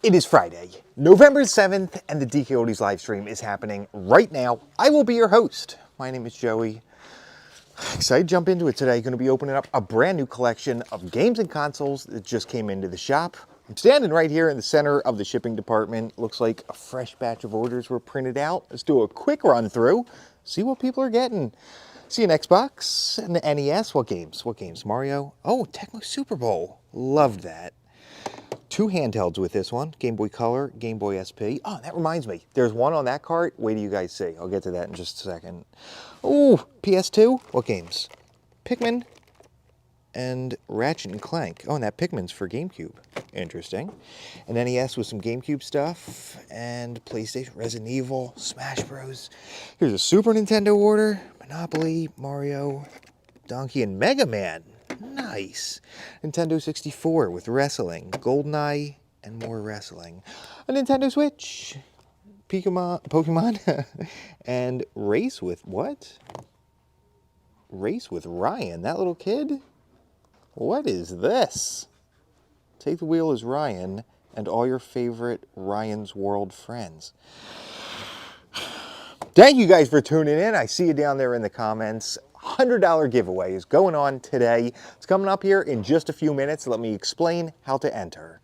It is Friday, November 7th, and the DKOldies live stream is happening right now. I will be your host. My name is Joey. Excited to jump into it today. Going to be opening up a brand new collection of games and consoles that just came into the shop. I'm standing right here in the center of the shipping department. Looks like a fresh batch of orders were printed out. Let's do a quick run through, see what people are getting. See an Xbox, an NES. What games? What games? Mario? Oh, Tecmo Super Bowl. Loved that. Two handhelds with this one, Game Boy Color, Game Boy SP. Oh, that reminds me, there's one on that cart. Wait till you guys see. I'll get to that in just a second. Oh, PS2, what games? Pikmin and Ratchet and Clank. Oh, and that Pikmin's for GameCube. Interesting. And NES with some GameCube stuff, and PlayStation, Resident Evil, Smash Bros. Here's a Super Nintendo order, Monopoly, Mario, Donkey, and Mega Man. Nice. Nintendo 64 with wrestling, GoldenEye, and more wrestling. A Nintendo Switch, Pokemon, and Race with what? Race with Ryan, that little kid? What is this? Take the wheel as Ryan and all your favorite Ryan's World friends. Thank you guys for tuning in. I see you down there in the comments. $100 giveaway is going on today. It's coming up here in just a few minutes. Let me explain how to enter.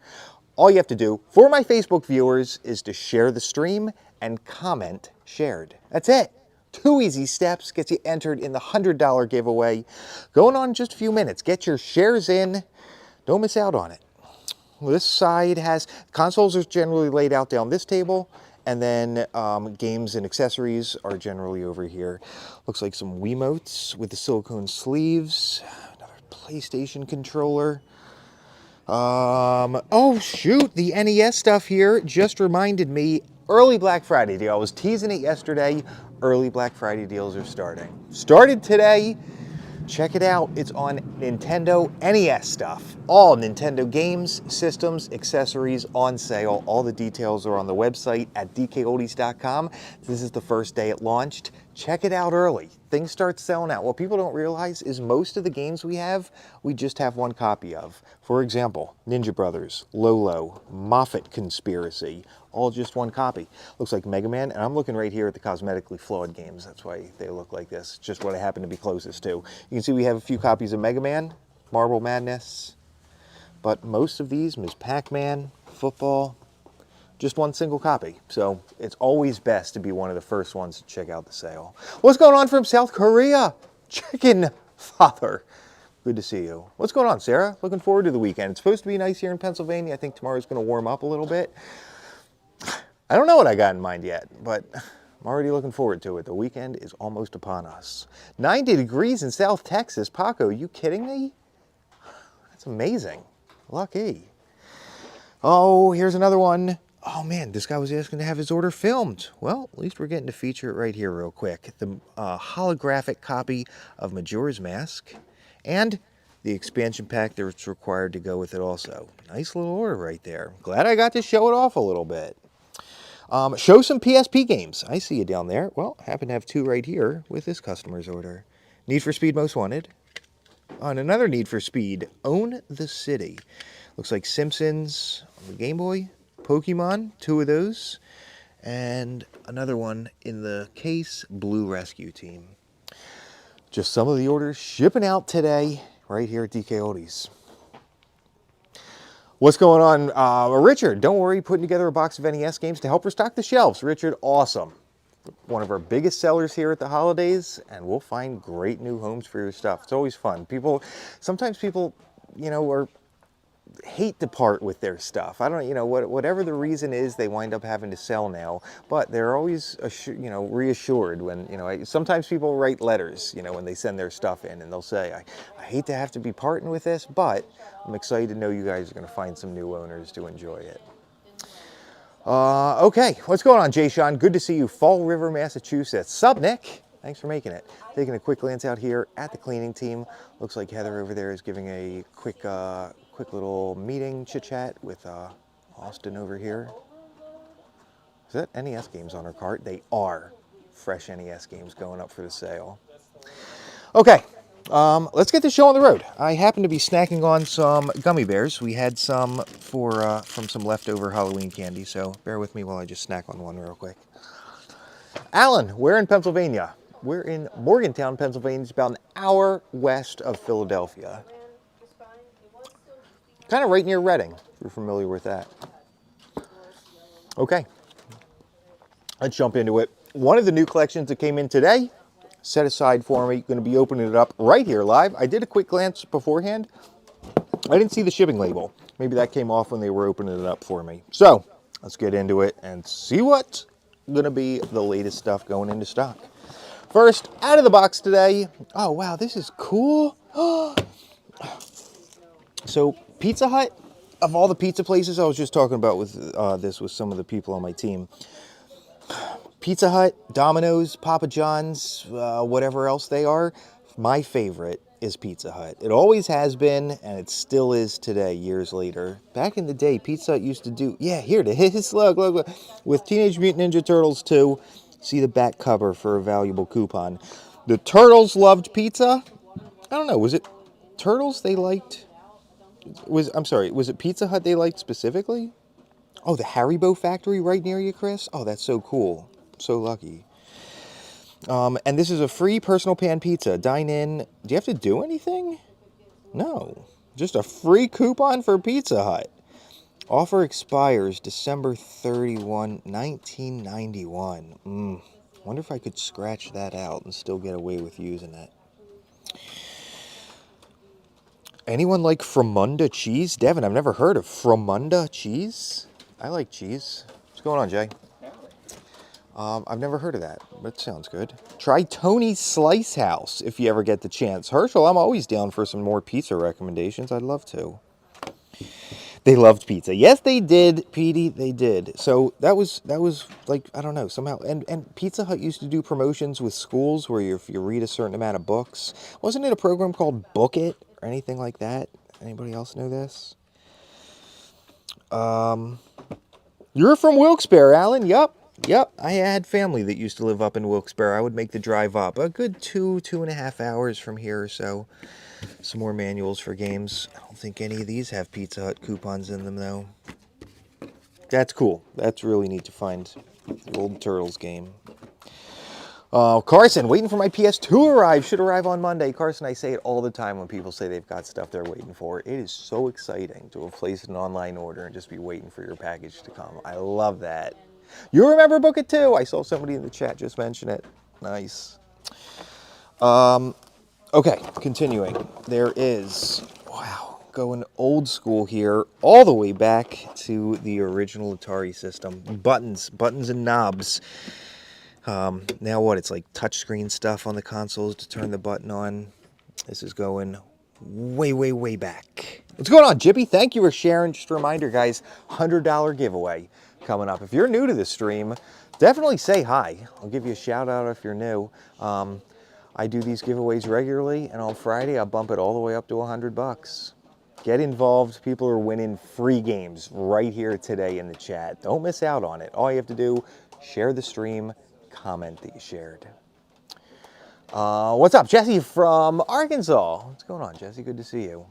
All you have to do for my Facebook viewers is to share the stream and comment shared. That's it. 2 easy steps gets you entered in the $100 giveaway. Going on in just a few minutes. Get your shares in. Don't miss out on it. This side has consoles are generally laid out down this table. And then games and accessories are generally over here. Looks like some Wiimotes with the silicone sleeves. Another PlayStation controller. Oh shoot, the NES stuff here just reminded me. Early Black Friday deal. I was teasing it yesterday. Early Black Friday deals are starting. Started today. Check it out. It's on Nintendo NES stuff. All Nintendo games, systems, accessories on sale. All the details are on the website at DKOldies.com. This is the first day it launched. Check it out early. Things start selling out. What people don't realize is most of the games we have, we just have one copy of. For example, Ninja Brothers, Lolo, Moffat Conspiracy, all just one copy. Looks like Mega Man, and I'm looking right here at the cosmetically flawed games. That's why they look like this. Just what I happen to be closest to. You can see we have a few copies of Mega Man, Marble Madness, but most of these, Ms. Pac-Man, Football, just one single copy. So it's always best to be one of the first ones to check out the sale. What's going on from South Korea? Chicken Father. Good to see you. What's going on, Sarah? Looking forward to the weekend. It's supposed to be nice here in Pennsylvania. I think tomorrow's going to warm up a little bit. I don't know what I got in mind yet, but I'm already looking forward to it. The weekend is almost upon us. 90 degrees in South Texas. Paco, are you kidding me? That's amazing. Lucky. Oh, here's another one. Oh man, this guy was asking to have his order filmed. Well, at least we're getting to feature it right here real quick. The holographic copy of Majora's Mask and the expansion pack that's required to go with it also. Nice little order right there. Glad I got to show it off a little bit. Show some PSP games. I see you down there. Well, happen to have two right here with this customer's order. Need for Speed Most Wanted. On another Need for Speed, Own the City. Looks like Simpsons on the Game Boy. Pokemon, two of those. And another one in the case, Blue Rescue Team. Just some of the orders shipping out today right here at DK Oldies. What's going on? Richard, don't worry, putting together a box of NES games to help restock the shelves. Richard, awesome. One of our biggest sellers here at the holidays, and we'll find great new homes for your stuff. It's always fun. Sometimes people, you know, hate to part with their stuff. I don't, you know, whatever the reason is, they wind up having to sell now. But they're always, reassured when, sometimes people write letters, when they send their stuff in, and they'll say, I hate to have to be parting with this, but I'm excited to know you guys are going to find some new owners to enjoy it. Okay, what's going on, Jay Sean? Good to see you. Fall River, Massachusetts. Sup, Nick? Thanks for making it. Taking a quick glance out here at the cleaning team. Looks like Heather over there is giving a quick little meeting, chit-chat with Austin over here. Is that NES games on her cart? They are fresh NES games going up for the sale. Okay, Let's get the show on the road. I happen to be snacking on some gummy bears. We had some from some leftover Halloween candy, so bear with me while I just snack on one real quick. Alan, we're in Pennsylvania. We're in Morgantown, Pennsylvania. It's about an hour west of Philadelphia. Kind of right near Reading, if you're familiar with that. Okay, let's jump into it. One of the new collections that came in today, set aside for me, going to be opening it up right here live. I did a quick glance beforehand. I didn't see the shipping label. Maybe that came off when they were opening it up for me. So let's get into it and see what's going to be the latest stuff going into stock. First, out of the box today. Oh, wow, this is cool. So Pizza Hut, of all the pizza places, I was just talking about with this with some of the people on my team. Pizza Hut, Domino's, Papa John's, whatever else they are, my favorite is Pizza Hut. It always has been, and it still is today, years later. Back in the day, Pizza Hut used to do, yeah, here it is, look, with Teenage Mutant Ninja Turtles 2, see the back cover for a valuable coupon. The Turtles loved pizza. I don't know, was it Turtles they liked? I'm sorry, was it Pizza Hut they liked specifically? Oh, the Haribo factory right near you, Chris? Oh, that's so cool. So lucky. And this is a free personal pan pizza. Dine in. Do you have to do anything? No. Just a free coupon for Pizza Hut. Offer expires December 31, 1991. Wonder if I could scratch that out and still get away with using it. Anyone like Fromunda cheese? Devin, I've never heard of Fromunda cheese. I like cheese. What's going on, Jay? I've never heard of that, but it sounds good. Try Tony's Slice House if you ever get the chance. Herschel, I'm always down for some more pizza recommendations. I'd love to. They loved pizza. Yes, they did, Petey. They did. So that was like, I don't know, somehow. And Pizza Hut used to do promotions with schools where if you read a certain amount of books. Wasn't it a program called Book It or anything like that? Anybody else know this? You're from Wilkes-Barre, Alan. Yep. I had family that used to live up in Wilkes-Barre. I would make the drive up a good 2.5 hours from here or so. Some more manuals for games. I don't think any of these have Pizza Hut coupons in them, though. That's cool. That's really neat to find. The old Turtles game. Carson, waiting for my PS2 to arrive. Should arrive on Monday. Carson, I say it all the time when people say they've got stuff they're waiting for. It is so exciting to have placed an online order and just be waiting for your package to come. I love that. You remember Book It too? I saw somebody in the chat just mention it. Nice. Okay, continuing. There is, wow, going old school here, all the way back to the original Atari system. Buttons and knobs. Now what, it's like touchscreen stuff on the consoles to turn the button on. This is going way back. What's going on, Jippy? Thank you for sharing. Just a reminder, guys, $100 giveaway coming up. If you're new to this stream, definitely say hi. I'll give you a shout out if you're new. I do these giveaways regularly, and on Friday I'll bump it all the way up to $100. Get involved. People are winning free games right here today in the chat. Don't miss out on it. All you have to do, share the stream, comment that you shared. What's up, Jesse from Arkansas? What's going on, Jesse? Good to see you.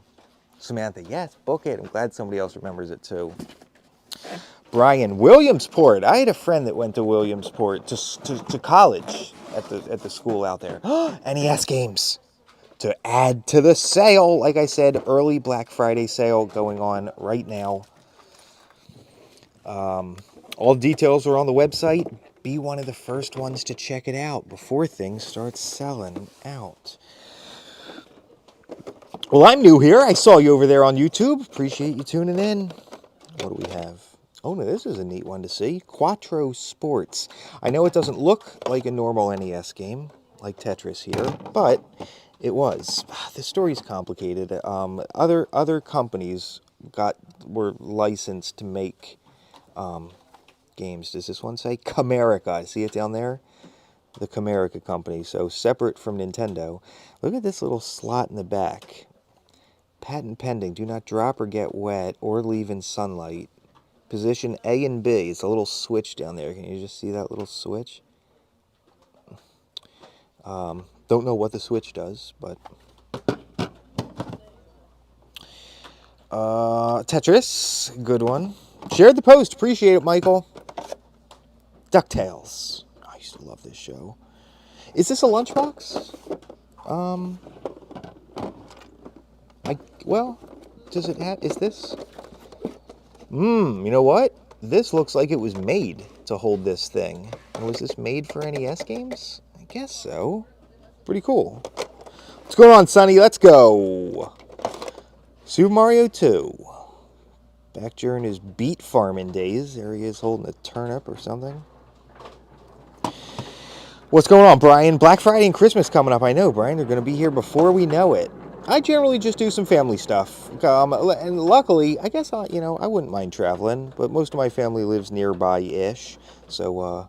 Samantha, yes, book it. I'm glad somebody else remembers it too. Brian, Williamsport. I had a friend that went to Williamsport to college at the school out there. NES games to add to the sale. Like I said, early Black Friday sale going on right now. All details are on the website. Be one of the first ones to check it out before things start selling out. Well, I'm new here. I saw you over there on YouTube. Appreciate you tuning in. What do we have? Oh, no, this is a neat one to see. Quattro Sports. I know it doesn't look like a normal NES game, like Tetris here, but it was. The story's complicated. Other companies were licensed to make games. Does this one say Camerica? See it down there? The Camerica company. So separate from Nintendo. Look at this little slot in the back. Patent pending. Do not drop or get wet or leave in sunlight. Position A and B. It's a little switch down there. Can you just see that little switch? Don't know what the switch does, but Tetris, good one. Shared the post, appreciate it, Michael. DuckTales. I used to love this show. Is this a lunchbox? Well, does it have, is this? You know what? This looks like it was made to hold this thing. Was this made for NES games? I guess so. Pretty cool. What's going on, Sonny? Let's go. Super Mario 2. Back during his beet farming days. There he is holding a turnip or something. What's going on, Brian? Black Friday and Christmas coming up. I know, Brian. They're going to be here before we know it. I generally just do some family stuff. And luckily, I guess, I wouldn't mind traveling. But most of my family lives nearby-ish. So,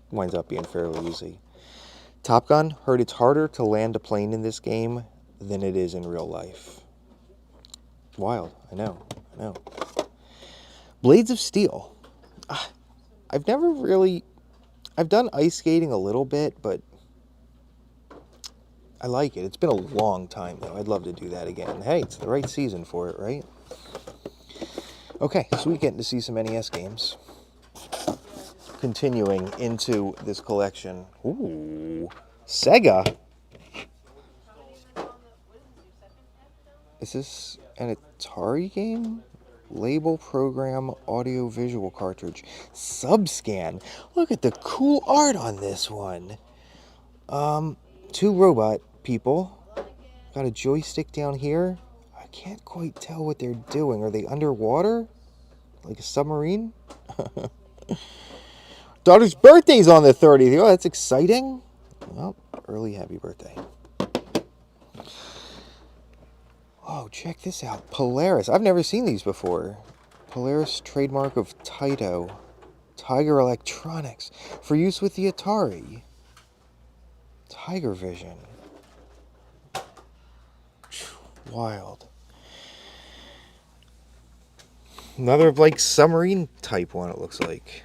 winds up being fairly easy. Top Gun, heard it's harder to land a plane in this game than it is in real life. Wild. I know. Blades of Steel. I've never really... I've done ice skating a little bit, but I like it. It's been a long time, though. I'd love to do that again. Hey, it's the right season for it, right? Okay, so we getting to see some NES games. Continuing into this collection. Ooh, Sega. Is this an Atari game? Label program audio visual cartridge. Subscan. Look at the cool art on this one. Two robot people. Got a joystick down here. I can't quite tell what they're doing. Are they underwater? Like a submarine? Daughter's birthday's on the 30th. Oh, that's exciting. Well, early happy birthday. Oh, check this out. Polaris. I've never seen these before. Polaris trademark of Taito. Tiger Electronics. For use with the Atari. Tiger Vision. Wild. Another, like, submarine type one, it looks like.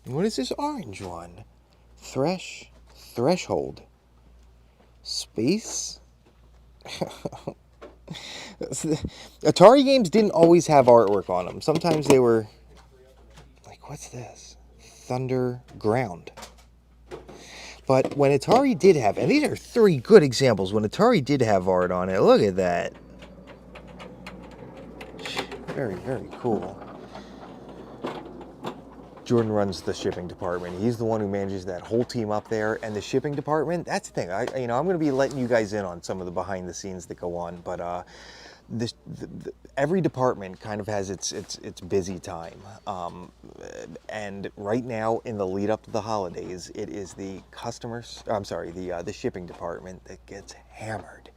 What is this orange one? Threshold. Space? Atari games didn't always have artwork on them. Sometimes they were like, what's this? Thunder Ground. But when Atari did have, and these are three good examples, when Atari did have art on it, look at that. Very, very cool. Jordan runs the shipping department. He's the one who manages that whole team up there. And the shipping department, that's the thing. I'm going to be letting you guys in on some of the behind the scenes that go on. But every department kind of has its busy time. And right now, in the lead up to the holidays, it is the the shipping department that gets hammered.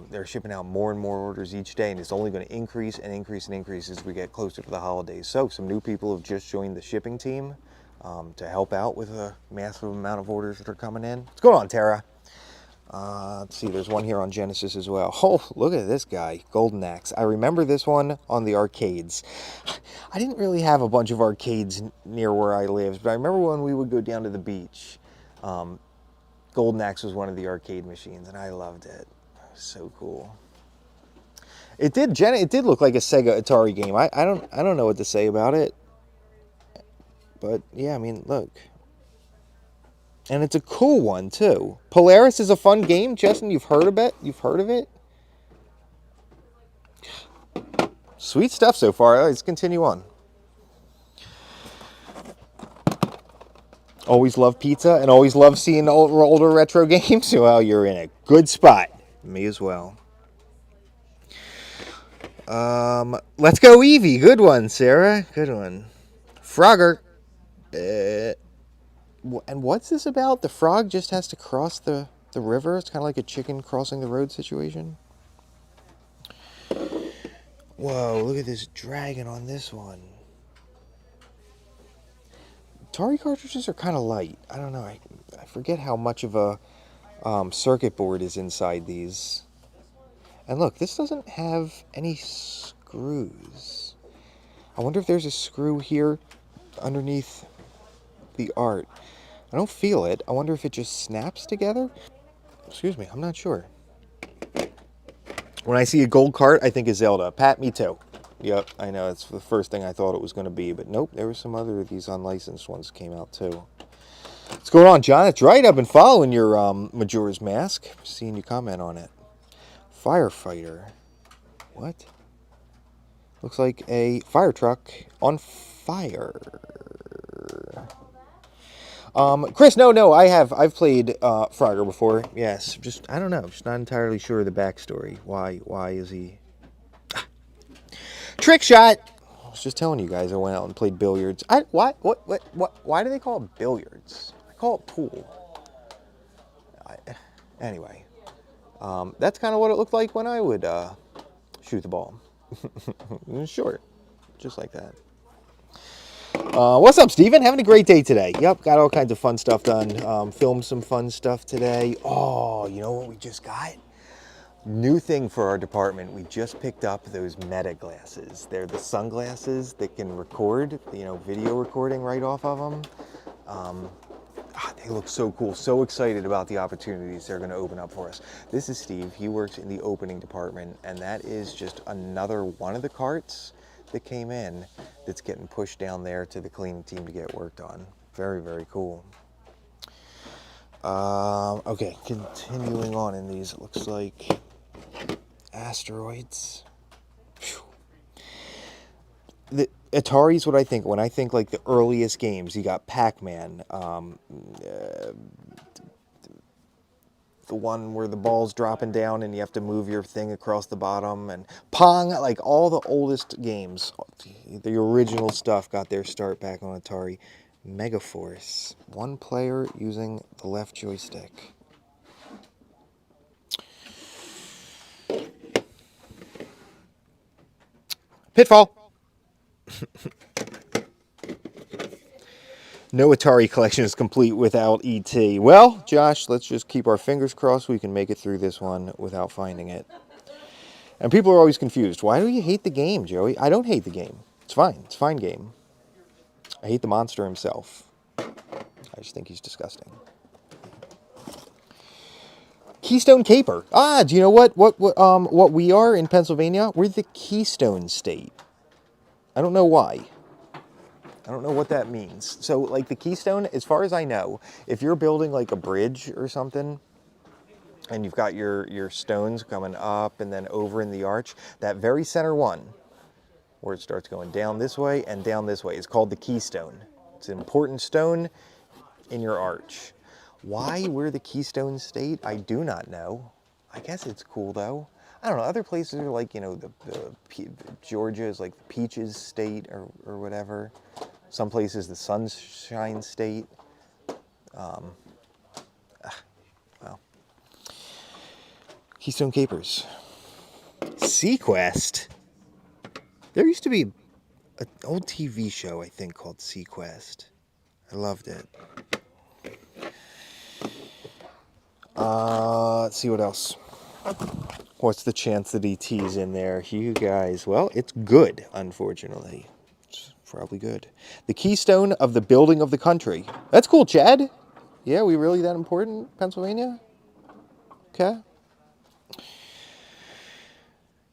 They're shipping out more and more orders each day, and it's only going to increase and increase and increase as we get closer to the holidays. So some new people have just joined the shipping team to help out with a massive amount of orders that are coming in. What's going on, Tara? Let's see, there's one here on Genesis as well. Oh, look at this guy, Golden Axe. I remember this one on the arcades. I didn't really have a bunch of arcades near where I lived, but I remember when we would go down to the beach, Golden Axe was one of the arcade machines, and I loved it. So cool. It did look like a Sega Atari game. I don't know what to say about it. But yeah, I mean, look. And it's a cool one too. Polaris is a fun game, Justin. You've heard of it? Sweet stuff so far. Let's continue on. Always love pizza and always love seeing older retro games. Well, you're in a good spot. Me as well. Let's go Eevee. Good one, Sarah. Good one. Frogger. And what's this about? The frog just has to cross the river? It's kind of like a chicken crossing the road situation. Whoa, look at this dragon on this one. Atari cartridges are kind of light. I don't know. I forget how much of a circuit board is inside these. And look, this doesn't have any screws. I wonder if there's a screw here underneath the art. I don't feel it. I wonder if it just snaps together. Excuse me, I'm not sure. When I see a gold cart, I think of Zelda. Pat, me too. Yep, I know. That's the first thing I thought it was going to be. But nope, there were some other of these unlicensed ones that came out too. What's going on, John? That's right. I've been following your Majora's Mask. Seeing you comment on it. Firefighter. What? Looks like a fire truck on fire. Chris, no, I've played Frogger before. Yes, just I don't know, just not entirely sure of the backstory. Why is he? Trick shot. I was just telling you guys I went out and played billiards. Why do they call it billiards? I call it pool. Anyway, that's kind of what it looked like when I would shoot the ball. Short, just like that. What's up, Steven? Having a great day today. Yep, got all kinds of fun stuff done. Filmed some fun stuff today. Oh, you know what we just got? New thing for our department. We just picked up those Meta glasses. They're the sunglasses that can record, video recording right off of them. They look so cool. So excited about the opportunities they're going to open up for us. This is Steve. He works in the opening department, and that is just another one of the carts that came in that's getting pushed down there to the cleaning team to get worked on. Very, very cool. Okay, continuing on in these, it looks like asteroids. Whew. The Atari's what I think. When I think like the earliest games, you got Pac-Man, the one where the ball's dropping down and you have to move your thing across the bottom, and Pong, like all the oldest games, the original stuff got their start back on Atari. Megaforce, one player using the left joystick. Pitfall. No Atari collection is complete without E.T. Well, Josh, let's just keep our fingers crossed we can make it through this one without finding it. And people are always confused. Why do you hate the game, Joey? I don't hate the game. It's fine. It's a fine game. I hate the monster himself. I just think he's disgusting. Keystone Caper. Do you know what we are in Pennsylvania? We're the Keystone State. I don't know why. I don't know what that means. So, like the Keystone, as far as I know, if you're building like a bridge or something, and you've got your stones coming up and then over in the arch, that very center one, where it starts going down this way and down this way, is called the Keystone. It's an important stone in your arch. Why we're the Keystone State, I do not know. I guess it's cool though. I don't know, other places are like, Georgia is like the Peaches State or whatever. Some places the Sunshine State. Well, Keystone Capers. Sequest. There used to be an old TV show, I think, called Sequest. I loved it. Let's see what else. What's the chance that ET's in there? You guys, well, it's good, unfortunately. It's probably good. The keystone of the building of the country. That's cool, Chad. Yeah, we really that important, Pennsylvania? Okay.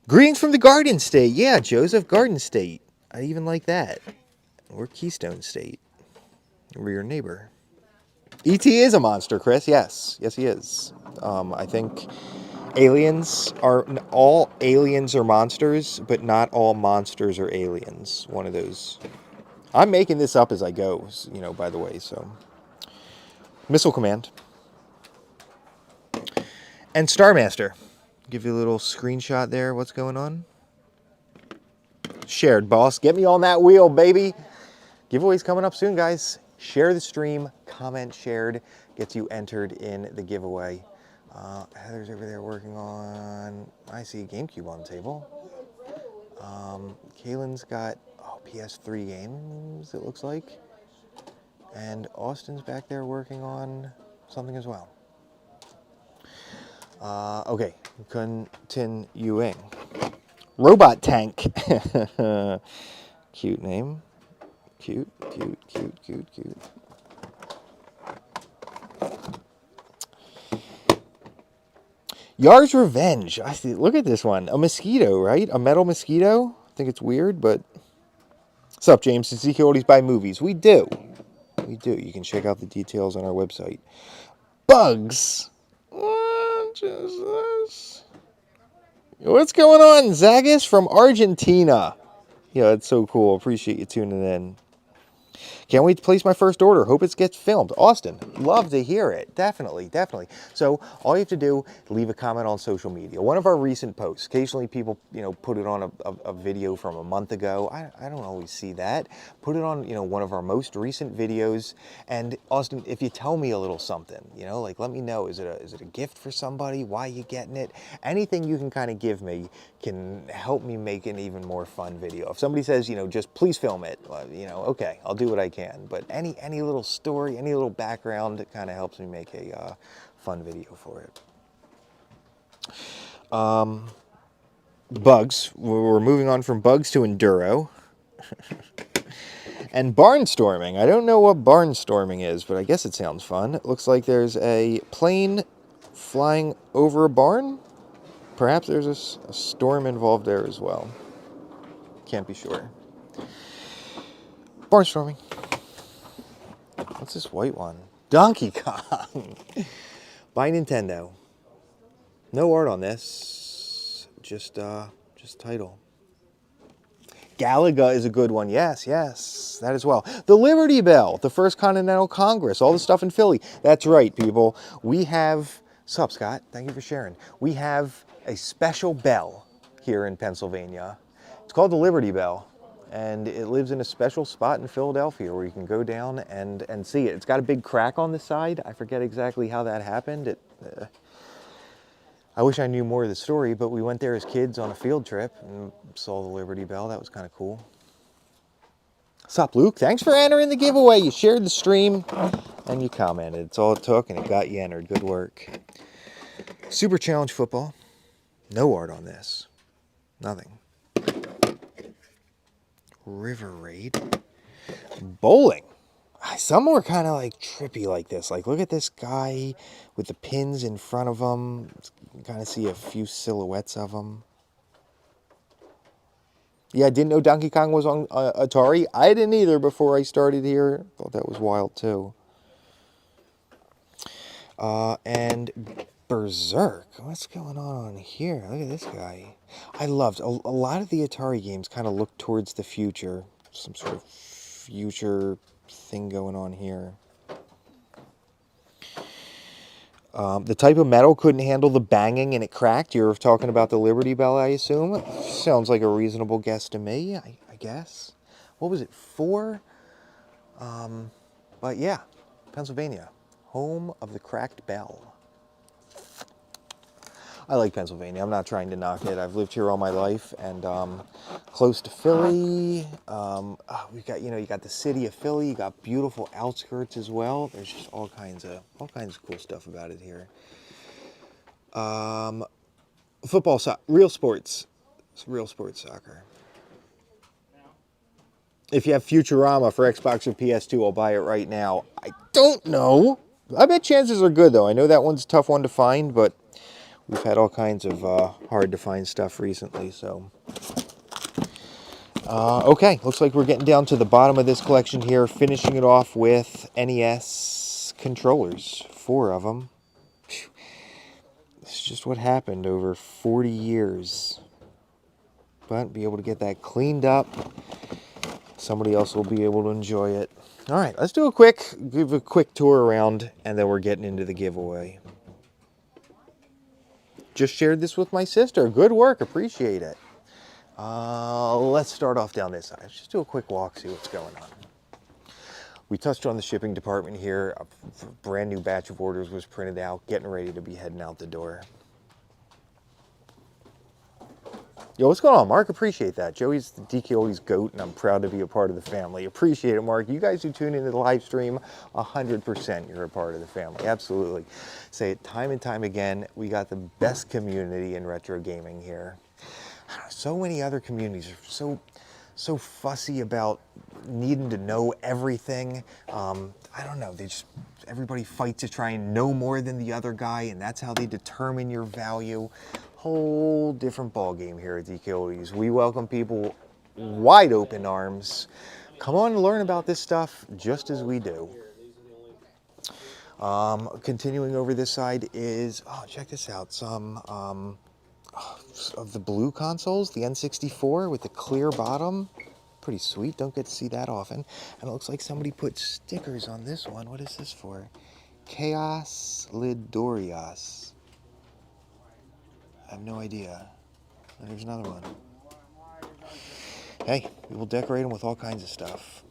Greetings from the Garden State. Yeah, Joseph, Garden State. I even like that. We're Keystone State. We're your neighbor. E.T. is a monster, Chris. Yes. Yes, he is. I think all aliens are monsters, but not all monsters are aliens. One of those. I'm making this up as I go, by the way, so. Missile Command. And Star Master. Give you a little screenshot there. What's going on? Shared, boss. Get me on that wheel, baby. Giveaways coming up soon, guys. Share the stream. Comment shared. Gets you entered in the giveaway. Heather's over there working on, I see a GameCube on the table. Kaylin's got PS3 games, it looks like. And Austin's back there working on something as well. Okay, continuing. Robot Tank. Cute name. Cute. Yar's Revenge. I see. Look at this one. A mosquito, right? A metal mosquito. I think it's weird, but... What's up, James? It's DKOldies by Movies. We do. We do. You can check out the details on our website. Bugs. What is this? What's going on, Zagas from Argentina? Yeah, that's so cool. Appreciate you tuning in. Can't wait to place my first order. Hope it gets filmed. Austin, love to hear it. Definitely, definitely. So all you have to do, leave a comment on social media. One of our recent posts. Occasionally people, put it on a video from a month ago. I don't always see that. Put it on, one of our most recent videos. And Austin, if you tell me a little something, like let me know. Is it a gift for somebody? Why you getting it? Anything you can kind of give me can help me make an even more fun video. If somebody says, just please film it, okay, I'll do what I can. But any little story, any little background, it kind of helps me make a fun video for it. Bugs. We're moving on from bugs to enduro. And barnstorming. I don't know what barnstorming is, but I guess it sounds fun. It looks like there's a plane flying over a barn. Perhaps there's a storm involved there as well. Can't be sure. Barnstorming. What's this white one? Donkey Kong. By Nintendo. No art on this. Just title. Galaga is a good one. Yes, that as well. The Liberty Bell, the First Continental Congress, all the stuff in Philly. That's right, people. We have, sup, Scott? Thank you for sharing. We have a special bell here in Pennsylvania. It's called the Liberty Bell, and it lives in a special spot in Philadelphia where you can go down and see it. It's got a big crack on the side. I forget exactly how that happened. I wish I knew more of the story, but we went there as kids on a field trip and saw the Liberty Bell. That was kind of cool. Sup, Luke? Thanks for entering the giveaway. You shared the stream and you commented. It's all it took, and it got you entered. Good work. Super Challenge Football. No art on this. Nothing. River Raid. Bowling. Some were kind of like trippy like this. Like, look at this guy with the pins in front of him. You can kind of see a few silhouettes of him. Yeah, I didn't know Donkey Kong was on Atari. I didn't either before I started here. Thought that was wild too. And Berserk. What's going on here? Look at this guy. I loved a lot of the Atari games kind of look towards the future. Some sort of future thing going on here. The type of metal couldn't handle the banging and it cracked. You're talking about the Liberty Bell, I assume. Sounds like a reasonable guess to me, I guess. What was it, 4? But yeah, Pennsylvania, home of the cracked bell. I like Pennsylvania. I'm not trying to knock it. I've lived here all my life, and close to Philly. We got, you got the city of Philly. You got beautiful outskirts as well. There's just all kinds of cool stuff about it here. Football, real sports. It's real sports soccer. If you have Futurama for Xbox or PS2, I'll buy it right now. I don't know. I bet chances are good, though. I know that one's a tough one to find, but we've had all kinds of hard-to-find stuff recently, so. Okay, looks like we're getting down to the bottom of this collection here, finishing it off with NES controllers. 4 of them. This is just what happened over 40 years. But be able to get that cleaned up. Somebody else will be able to enjoy it. All right, let's give a quick tour around, and then we're getting into the giveaway. Just shared this with my sister. Good work, appreciate it. Let's start off down this side. Let's just do a quick walk, see what's going on. We touched on the shipping department here. A brand new batch of orders was printed out, getting ready to be heading out the door. Yo, what's going on, Mark? Appreciate that. Joey's the DKOldies GOAT, and I'm proud to be a part of the family. Appreciate it, Mark. You guys who tune into the live stream, 100% you're a part of the family. Absolutely. Say it time and time again, we got the best community in retro gaming here. So many other communities are so fussy about needing to know everything. I don't know, everybody fights to try and know more than the other guy, and that's how they determine your value. Whole different ball game here at DKOldies. We welcome people wide open arms. Come on and learn about this stuff just as we do. Continuing over this side is, oh, check this out, some of the blue consoles, the N64 with the clear bottom. Pretty sweet, don't get to see that often. And it looks like somebody put stickers on this one. What is this for? Chaos Lidorios. I have no idea. And there's another one. Hey, we will decorate them with all kinds of stuff.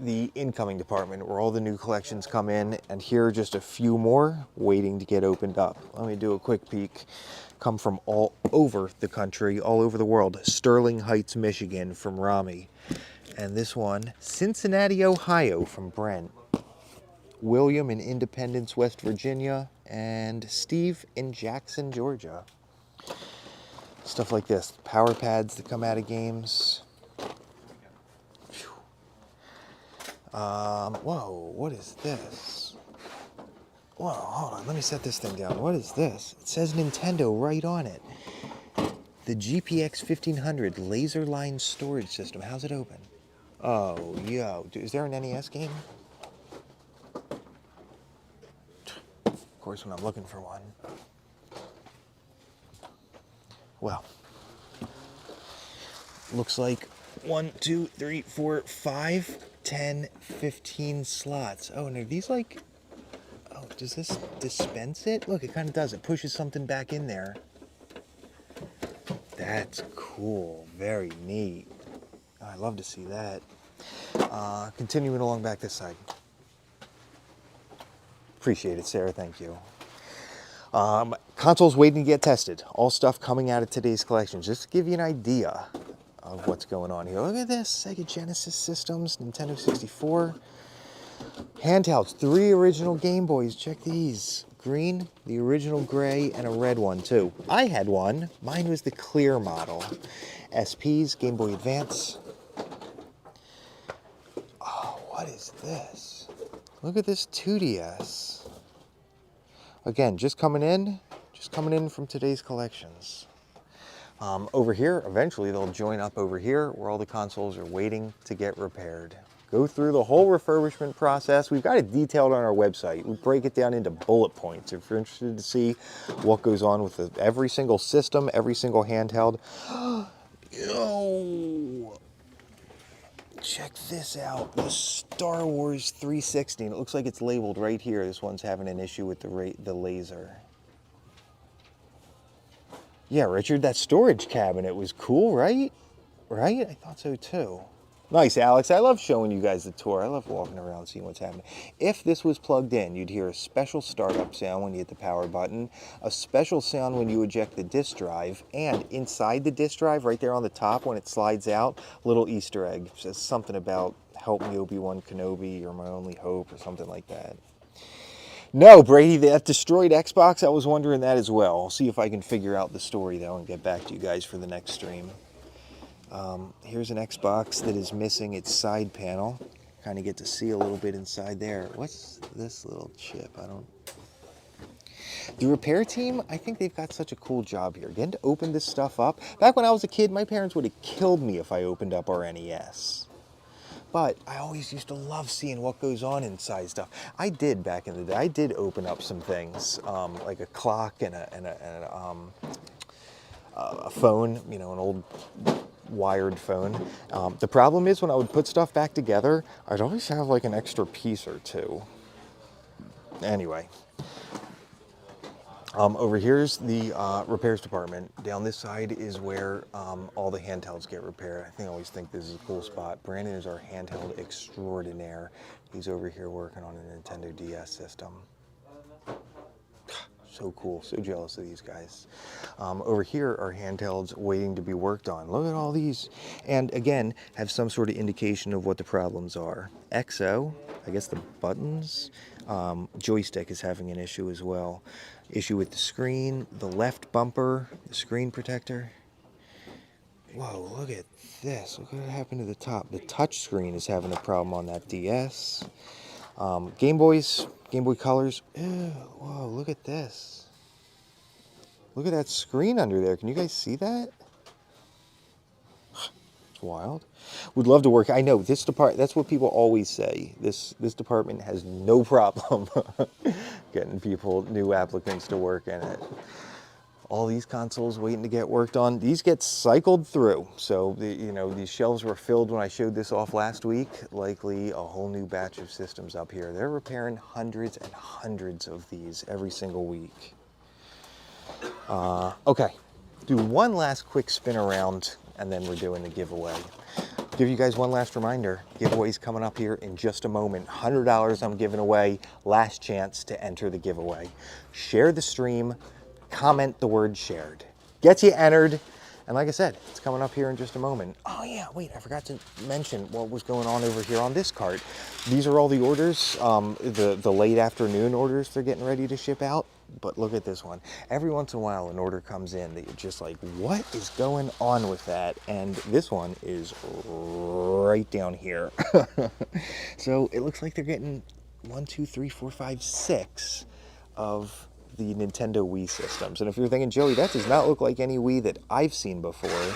The incoming department where all the new collections come in, and here are just a few more waiting to get opened up. Let me do a quick peek. Come from all over the country, all over the world. Sterling Heights, Michigan from Rami. And this one, Cincinnati, Ohio from Brent. William in Independence, West Virginia. And Steve in Jackson, Georgia. Stuff like this. Power pads that come out of games. Whoa, what is this? Whoa, hold on, let me set this thing down. What is this? It says Nintendo right on it. The GPX 1500 laser line storage system. How's it open? Oh, yo, is there an NES game? Of course, when I'm looking for one. Well, looks like 1, 2, 3, 4, 5, 10, 15 slots. Oh, and are these like, oh, does this dispense it? Look, it kind of does. It pushes something back in there. That's cool. Very neat. Oh, I love to see that. Continuing along back this side. Appreciate it, Sarah. Thank you. Consoles waiting to get tested. All stuff coming out of today's collections. Just to give you an idea of what's going on here. Look at this. Sega Genesis systems, Nintendo 64. Handhelds. 3 original Game Boys. Check these. Green, the original gray, and a red one too. I had one. Mine was the clear model. SPs, Game Boy Advance. Oh, what is this? Look at this 2DS. Again, just coming in from today's collections. Over here, eventually they'll join up over here where all the consoles are waiting to get repaired. Go through the whole refurbishment process. We've got it detailed on our website. We break it down into bullet points if you're interested to see what goes on with every single system, every single handheld. Yo! Check this out, the Star Wars 360. And it looks like it's labeled right here. This one's having an issue with the laser. Yeah, Richard, that storage cabinet was cool, right? Right? I thought so too. Nice, Alex. I love showing you guys the tour. I love walking around seeing what's happening. If this was plugged in, you'd hear a special startup sound when you hit the power button, a special sound when you eject the disk drive, and inside the disk drive, right there on the top when it slides out, little Easter egg. It says something about help me Obi-Wan Kenobi, you're my only hope, or something like that. No, Brady, that destroyed Xbox, I was wondering that as well. I'll see if I can figure out the story, though, and get back to you guys for the next stream. Here's an Xbox that is missing its side panel. Kind of get to see a little bit inside there. What's this little chip? The repair team, I think they've got such a cool job here. Getting to open this stuff up. Back when I was a kid, my parents would have killed me if I opened up our NES. But I always used to love seeing what goes on inside stuff. I did back in the day. I did open up some things, like a clock and a phone, you know, an old wired phone. The problem is when I would put stuff back together, I'd always have like an extra piece or two. Anyway, over here's the repairs department. Down this side is where all the handhelds get repaired. I always think this is a cool spot. Brandon is our handheld extraordinaire. He's over here working on a Nintendo DS system. So cool, so jealous of these guys. Over here are handhelds waiting to be worked on. Look at all these. And again, have some sort of indication of what the problems are. XO, I guess the buttons. Joystick is having an issue as well. Issue with the screen, the left bumper, the screen protector. Whoa, look at this. Look what happened to the top. The touch screen is having a problem on that DS. Game Boy Colors. Ew, whoa, look at this. Look at that screen under there. Can you guys see that? It's wild. Would love to work. I know this department. That's what people always say. This department has no problem getting new applicants to work in it. All these consoles waiting to get worked on. These get cycled through. So these shelves were filled when I showed this off last week. Likely a whole new batch of systems up here. They're repairing hundreds and hundreds of these every single week. Okay, do one last quick spin around and then we're doing the giveaway. Give you guys one last reminder, giveaway's coming up here in just a moment. $100 I'm giving away, last chance to enter the giveaway. Share the stream, comment the word shared. Gets you entered, and like I said, it's coming up here in just a moment. Oh yeah, wait, I forgot to mention what was going on over here on this cart. These are all the orders, the late afternoon orders they're getting ready to ship out. But look at this one. Every once in a while an order comes in that you're just like, what is going on with that? And this one is right down here. So it looks like they're getting 1, 2, 3, 4, 5, 6 of the Nintendo Wii systems. And if you're thinking, Joey, that does not look like any Wii that I've seen before.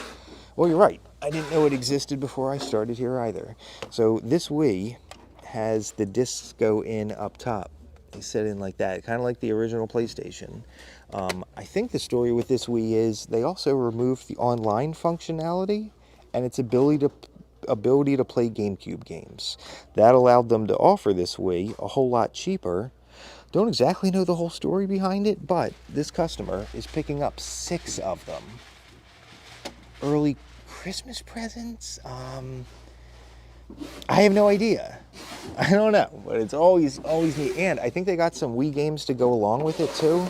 Well, you're right. I didn't know it existed before I started here either. So this Wii has the discs go in up top. They set in like that, kind of like the original PlayStation. I think the story with this Wii is they also removed the online functionality and its ability to play GameCube games. That allowed them to offer this Wii a whole lot cheaper. Don't exactly know the whole story behind it, but this customer is picking up 6 of them. Early Christmas presents? I have no idea. I don't know, but it's always neat. And I think they got some Wii games to go along with it too.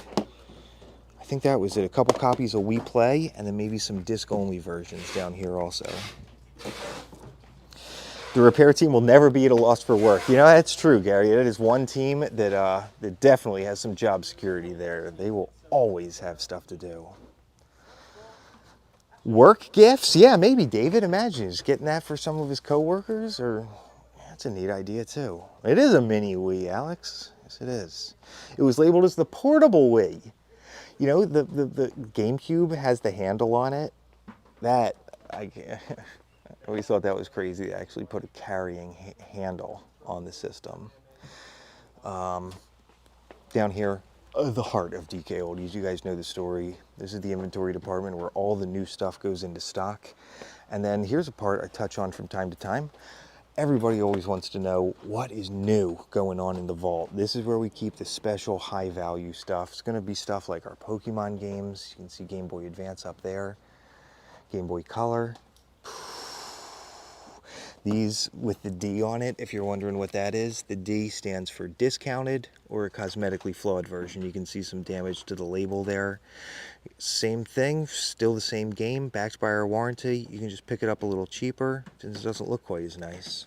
I think that was it. A couple copies of Wii Play, and then maybe some disc-only versions down here also. The repair team will never be at a loss for work. You know, that's true, Gary. It is one team that definitely has some job security there. They will always have stuff to do. Work gifts? Yeah, maybe, David. Imagine just getting that for some of his coworkers, or that's a neat idea too. It is a mini Wii, Alex. Yes, it is. It was labeled as the portable Wii. You know, the GameCube has the handle on it. That I always thought that was crazy. They actually put a carrying handle on the system. Down here, the heart of DKOldies. You guys know the story. This is the inventory department where all the new stuff goes into stock. And then here's a part I touch on from time to time. Everybody always wants to know what is new going on in the vault. This is where we keep the special high value stuff. It's going to be stuff like our Pokemon games. You can see Game Boy Advance up there. Game Boy Color. These with the D on it, if you're wondering what that is, the D stands for discounted or a cosmetically flawed version. You can see some damage to the label there. Same thing, still the same game, backed by our warranty. You can just pick it up a little cheaper since it doesn't look quite as nice.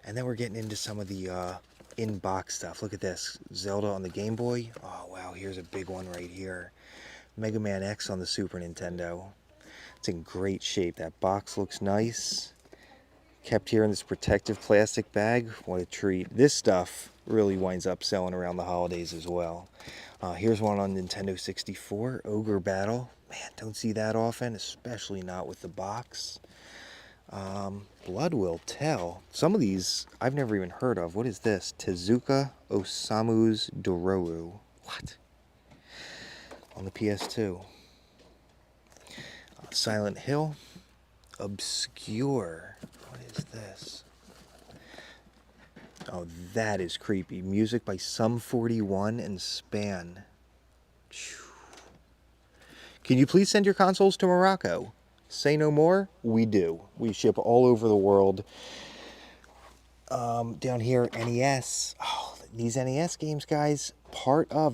And then we're getting into some of the in-box stuff. Look at this, Zelda on the Game Boy. Oh wow, here's a big one right here. Mega Man X on the Super Nintendo. It's in great shape. That box looks nice. Kept here in this protective plastic bag. What a treat. This stuff really winds up selling around the holidays as well. Here's one on Nintendo 64, Ogre Battle. Man, don't see that often, especially not with the box. Blood Will Tell. Some of these I've never even heard of. What is this? Tezuka Osamu's Dororu. What? On the PS2. Silent Hill. Obscure. What is this? Oh, that is creepy. Music by Sum 41 and Span. Can you please send your consoles to Morocco? Say no more? We do. We ship all over the world. Down here, NES. Oh, these NES games, guys,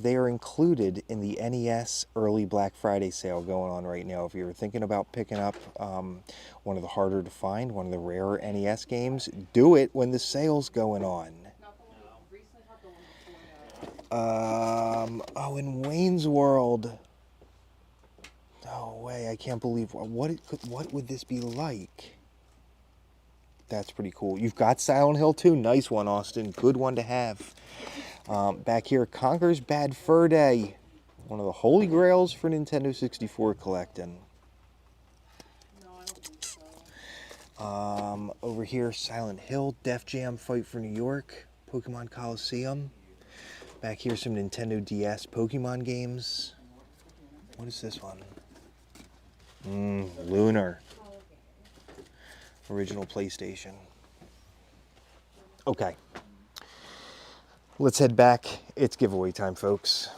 they are included in the NES early Black Friday sale going on right now. If you're thinking about picking up one of the harder to find, one of the rarer NES games, do it when the sale's going on. Oh, in Wayne's World. No way, I can't believe, what would this be like? That's pretty cool. You've got Silent Hill too. Nice one, Austin. Good one to have. Back here, Conker's Bad Fur Day. One of the holy grails for Nintendo 64 collecting. Over here, Silent Hill, Def Jam Fight for New York, Pokemon Coliseum. Back here, some Nintendo DS Pokemon games. What is this one? Lunar. Original PlayStation. Okay. Let's head back. It's giveaway time, folks.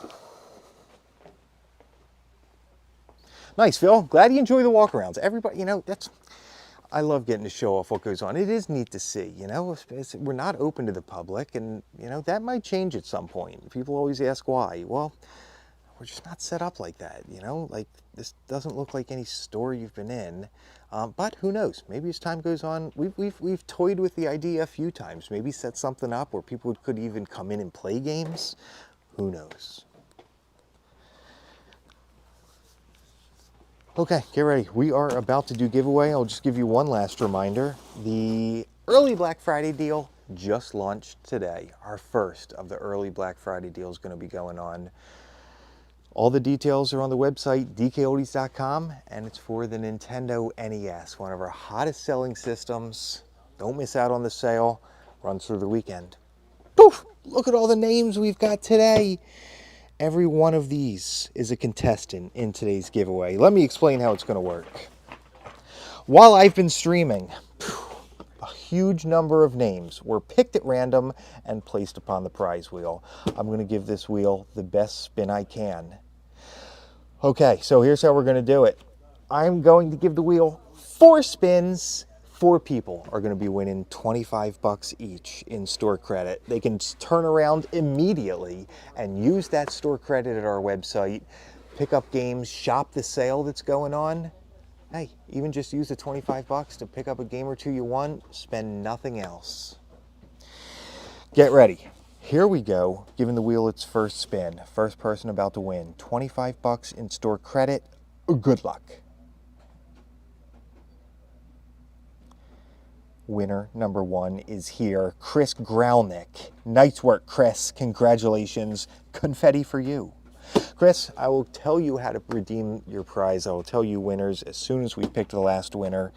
Nice, Phil. Glad you enjoy the walkarounds. Everybody, you know, I love getting to show off what goes on. It is neat to see, you know. We're not open to the public, and, you know, that might change at some point. People always ask why. Well, we're just not set up like that, you know. Like, this doesn't look like any store you've been in. But who knows? Maybe as time goes on, we've toyed with the idea a few times. Maybe set something up where people could even come in and play games. Who knows? Okay, get ready. We are about to do giveaway. I'll just give you one last reminder. The early Black Friday deal just launched today. Our first of the early Black Friday deal is going to be going on. All the details are on the website, DKOldies.com, and it's for the Nintendo NES, one of our hottest selling systems. Don't miss out on the sale. Runs through the weekend. Poof! Look at all the names we've got today. Every one of these is a contestant in today's giveaway. Let me explain how it's going to work. While I've been streaming, a huge number of names were picked at random and placed upon the prize wheel. I'm going to give this wheel the best spin I can. Okay, so here's how we're going to do it. I'm going to give the wheel 4 spins. 4 people are going to be winning $25 each in store credit. They can turn around immediately and use that store credit at our website, pick up games, shop the sale that's going on. Hey, even just use the $25 to pick up a game or two you want, spend nothing else. Get ready. Here we go, giving the wheel its first spin. First person about to win. $25 in store credit. Good luck. Winner number 1 is here, Chris Growlnick. Nice work, Chris. Congratulations. Confetti for you. Chris, I will tell you how to redeem your prize. I will tell you winners as soon as we pick the last winner.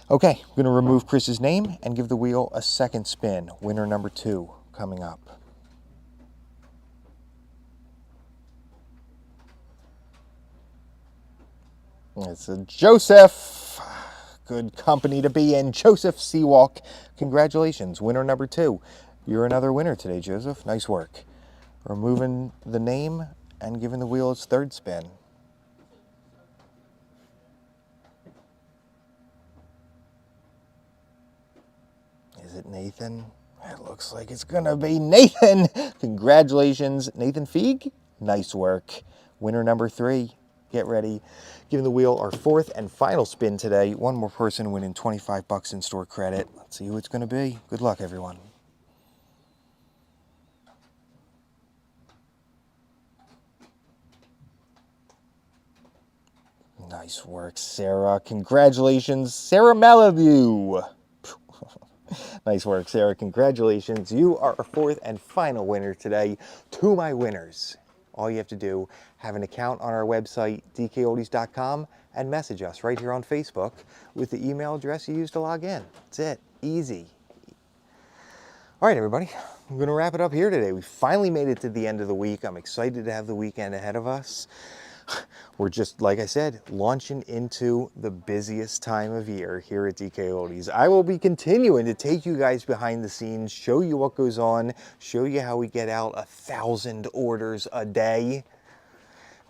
Okay, I'm going to remove Chris's name and give the wheel a second spin. Winner number 2 coming up. It's a Joseph. Good company to be in. Joseph Seawalk. Congratulations. Winner number 2. You're another winner today, Joseph. Nice work. Removing the name and giving the wheel its third spin. Is it Nathan? It looks like it's going to be Nathan. Congratulations. Nathan Feig. Nice work. Winner number 3. Get ready. Giving the wheel our 4th and final spin today. One more person winning $25 in store credit. Let's see who it's going to be. Good luck, everyone. Nice work, Sarah. Congratulations, Sarah Malibu. Nice work, Sarah. Congratulations. You are our 4th and final winner today. To my winners, all you have to do, have an account on our website, DKOldies.com, and message us right here on Facebook with the email address you used to log in. That's it. Easy. All right, everybody. I'm going to wrap it up here today. We finally made it to the end of the week. I'm excited to have the weekend ahead of us. We're just, like I said, launching into the busiest time of year here at DKOldies. I will be continuing to take you guys behind the scenes, show you what goes on, show you how we get out 1,000 orders a day.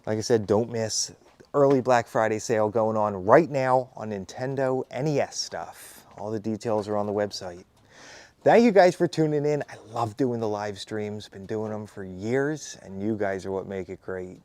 Like I said, don't miss early Black Friday sale going on right now on Nintendo NES stuff. All the details are on the website. Thank you guys for tuning in. I love doing the live streams. Been doing them for years, and you guys are what make it great.